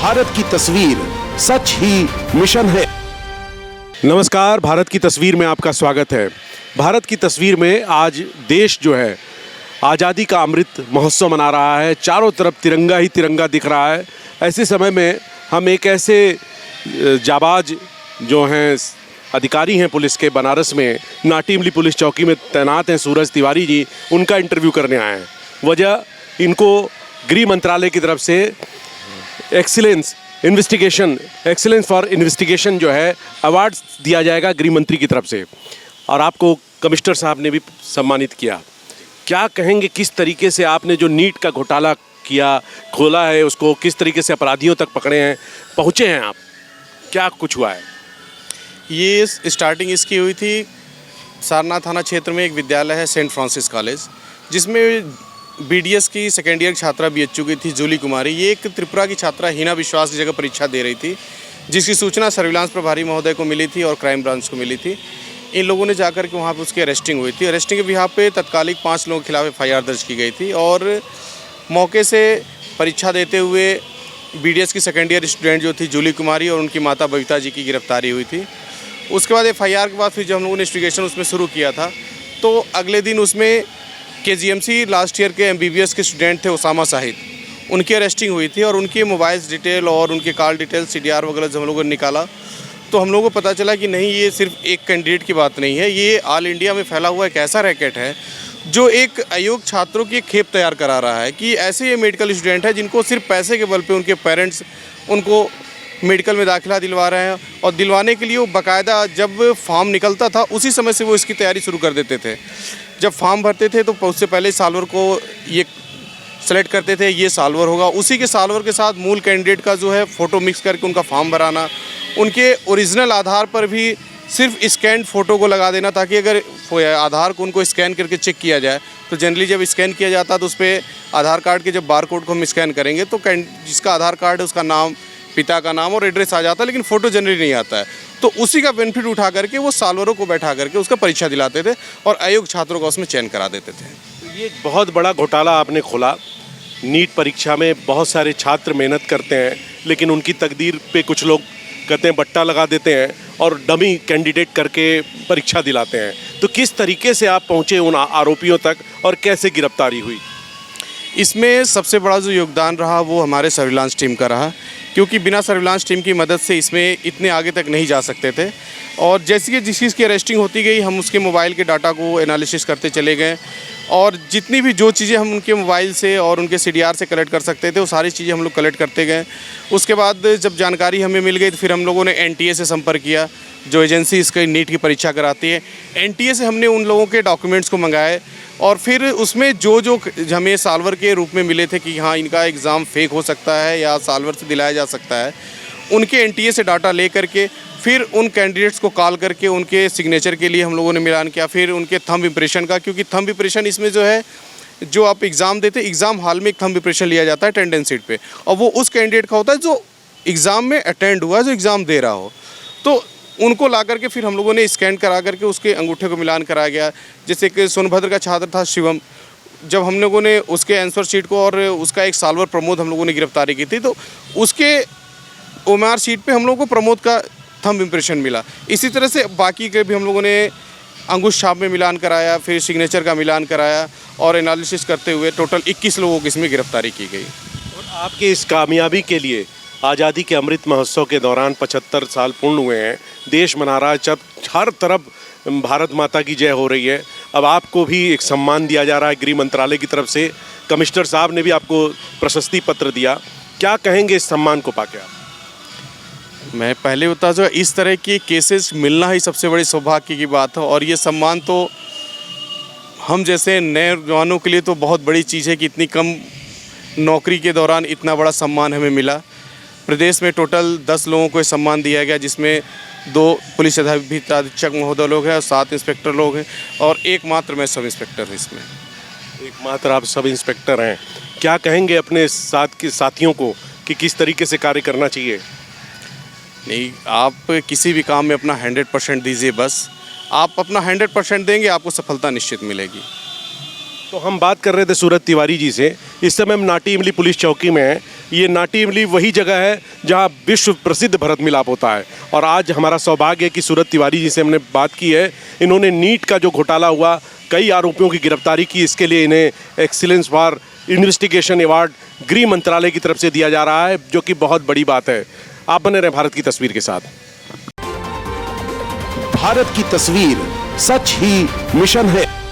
भारत की तस्वीर सच ही मिशन है। नमस्कार, भारत की तस्वीर में आपका स्वागत है। भारत की तस्वीर में आज देश जो है आज़ादी का अमृत महोत्सव मना रहा है। चारों तरफ तिरंगा ही तिरंगा दिख रहा है। ऐसे समय में हम एक ऐसे जाबाज जो हैं अधिकारी हैं पुलिस के, बनारस में नाटी इमली पुलिस चौकी में तैनात हैं सूरज तिवारी जी, उनका इंटरव्यू करने आए हैं। वजह, इनको गृह मंत्रालय की तरफ से एक्सीलेंस फॉर इन्वेस्टिगेशन जो है अवार्ड दिया जाएगा गृह मंत्री की तरफ से, और आपको कमिश्नर साहब ने भी सम्मानित किया। क्या कहेंगे, किस तरीके से आपने जो नीट का घोटाला किया, खोला है उसको, किस तरीके से अपराधियों तक पकड़े हैं, पहुँचे हैं आप, क्या कुछ हुआ है? ये स्टार्टिंग इसकी हुई थी सारनाथ थाना क्षेत्र में। एक विद्यालय है सेंट फ्रांसिस कॉलेज, जिसमें बीडीएस की सेकेंड ईयर छात्रा बीएच चुकी थी जूली कुमारी। ये एक त्रिपुरा की छात्रा हिना विश्वास की जगह परीक्षा दे रही थी, जिसकी सूचना सर्विलांस प्रभारी महोदय को मिली थी और क्राइम ब्रांच को मिली थी। इन लोगों ने जाकर के वहाँ पर उसकी अरेस्टिंग हुई थी। अरेस्टिंग के बिहाफ पे तत्कालिक 5 लोगों के खिलाफ एफआईआर दर्ज की गई थी, और मौके से परीक्षा देते हुए बीडीएस की सेकेंड ईयर स्टूडेंट जो थी जूली कुमारी और उनकी माता बबीता जी की गिरफ्तारी हुई थी। उसके बाद एफआईआर के बाद फिर जब हम लोगों ने इन्वेस्टिगेशन उसमें शुरू किया था, तो अगले दिन उसमें केजीएमसी लास्ट ईयर के एमबीबीएस के स्टूडेंट थे उसामा साहिद, उनकी अरेस्टिंग हुई थी, और उनके मोबाइल्स डिटेल और उनके कॉल डिटेल सीडीआर वगैरह जब हम लोगों ने निकाला, तो हम लोगों को पता चला कि नहीं, ये सिर्फ एक कैंडिडेट की बात नहीं है, ये ऑल इंडिया में फैला हुआ एक ऐसा रैकेट है जो एक अयोग्य छात्रों की एक खेप तैयार करा रहा है कि ऐसे ये मेडिकल स्टूडेंट है जिनको सिर्फ पैसे के बल पे उनके पेरेंट्स उनको मेडिकल में दाखिला दिलवा रहे हैं, और दिलवाने के लिए वो बाकायदा जब फॉर्म निकलता था उसी समय से वो इसकी तैयारी शुरू कर देते थे। जब फॉर्म भरते थे तो उससे पहले सॉल्वर को ये सेलेक्ट करते थे, ये सॉल्वर होगा, उसी के सॉल्वर के साथ मूल कैंडिडेट का जो है फ़ोटो मिक्स करके उनका फॉर्म भराना, उनके ओरिजिनल आधार पर भी सिर्फ स्कैन फ़ोटो को लगा देना, ताकि अगर आधार को उनको स्कैन करके चेक किया जाए तो जनरली जब स्कैन किया जाता है तो उस पर आधार कार्ड के जब बार कोड को हम स्कैन करेंगे तो जिसका आधार कार्ड है उसका नाम, पिता का नाम और एड्रेस आ जाता है, लेकिन फ़ोटो जनरली नहीं आता है। तो उसी का बेनिफिट उठा करके वो सॉल्वरों को बैठा करके उसका परीक्षा दिलाते थे और अयोग्य छात्रों का उसमें चयन करा देते थे। तो ये बहुत बड़ा घोटाला आपने खोला। नीट परीक्षा में बहुत सारे छात्र मेहनत करते हैं, लेकिन उनकी तकदीर पे कुछ लोग कहते हैं बट्टा लगा देते हैं और डमी कैंडिडेट करके परीक्षा दिलाते हैं। तो किस तरीके से आप पहुँचे उन आरोपियों तक और कैसे गिरफ्तारी हुई? इसमें सबसे बड़ा जो योगदान रहा वो हमारे सर्विलांस टीम का रहा, क्योंकि बिना सर्विलांस टीम की मदद से इसमें इतने आगे तक नहीं जा सकते थे। और जैसे कि जिस चीज़ की अरेस्टिंग होती गई, हम उसके मोबाइल के डाटा को एनालिसिस करते चले गए, और जितनी भी जो चीज़ें हम उनके मोबाइल से और उनके सीडीआर से कलेक्ट कर सकते थे वो सारी चीज़ें हम लोग कलेक्ट करते गए। उसके बाद जब जानकारी हमें मिल गई तो फिर हम लोगों ने एनटीए से संपर्क किया, जो एजेंसी इसकी नीट की परीक्षा कराती है। एनटीए से हमने उन लोगों के डॉक्यूमेंट्स को मंगाए, और फिर उसमें जो हमें सॉल्वर के रूप में मिले थे कि हाँ इनका एग्ज़ाम फेक हो सकता है या सॉल्वर से दिलाया जा सकता है, उनके एनटीए से डाटा ले करके फिर उन कैंडिडेट्स को कॉल करके उनके सिग्नेचर के लिए हम लोगों ने मिलान किया। फिर उनके थंब इम्प्रेशन का, क्योंकि थंब इम्प्रेशन इसमें जो है, जो आप एग्ज़ाम देते एग्ज़ाम हॉल में एक थंब इम्प्रेशन लिया जाता है अटेंडेंस शीट पे, और वो उस कैंडिडेट का होता है जो एग्ज़ाम में अटेंड हुआ है, जो एग्ज़ाम दे रहा हो। तो उनको ला करके फिर हम लोगों ने स्कैन करा करके उसके अंगूठे को मिलान कराया गया। जैसे कि सोनभद्र का छात्र था शिवम, जब हम लोगों ने उसके आंसर शीट को और उसका एक सॉल्वर प्रमोद हम लोगों ने गिरफ्तारी की थी, तो उसके ओएमआर शीट पे हम लोगों को प्रमोद का थंब इम्प्रेशन मिला। इसी तरह से बाकी के भी हम लोगों ने अंगूठ छाप में मिलान कराया, फिर सिग्नेचर का मिलान कराया, और एनालिसिस करते हुए टोटल 21 लोगों की इसमें गिरफ्तारी की गई। और आपके इस कामयाबी के लिए आज़ादी के अमृत महोत्सव के दौरान 75 साल पूर्ण हुए हैं, देश मना रहा है, जब हर तरफ भारत माता की जय हो रही है। अब आपको भी एक सम्मान दिया जा रहा है गृह मंत्रालय की तरफ से, कमिश्नर साहब ने भी आपको प्रशस्ति पत्र दिया। क्या कहेंगे इस सम्मान को पाके आप? मैं पहले बता दूँ, इस तरह के केसेस मिलना ही सबसे बड़ी सौभाग्य की बात है, और ये सम्मान तो हम जैसे नए जवानों के लिए तो बहुत बड़ी चीज़ है कि इतनी कम नौकरी के दौरान इतना बड़ा सम्मान हमें मिला। प्रदेश में टोटल 10 लोगों को सम्मान दिया गया, जिसमें 2 पुलिस अधीक्षक महोदय लोग हैं और 7 इंस्पेक्टर लोग हैं, और एकमात्र मैं सब इंस्पेक्टर हूँ इसमें। एकमात्र आप सब इंस्पेक्टर हैं। क्या कहेंगे अपने साथ के साथियों को कि किस तरीके से कार्य करना चाहिए? नहीं, आप किसी भी काम में अपना 100% दीजिए, बस आप अपना 100% देंगे, आपको सफलता निश्चित मिलेगी। तो हम बात कर रहे थे सूरज तिवारी जी से। इस समय हम नाटी इमली पुलिस चौकी में हैं। ये नाटिवली वही जगह है जहाँ विश्व प्रसिद्ध भरत मिलाप होता है। और आज हमारा सौभाग्य है कि सूरत तिवारी जी से हमने बात की है। इन्होंने नीट का जो घोटाला हुआ, कई आरोपियों की गिरफ्तारी की, इसके लिए इन्हें एक्सीलेंस फॉर इन्वेस्टिगेशन अवार्ड गृह मंत्रालय की तरफ से दिया जा रहा है, जो कि बहुत बड़ी बात है। आप बने रहे भारत की तस्वीर के साथ। भारत की तस्वीर सच ही मिशन है।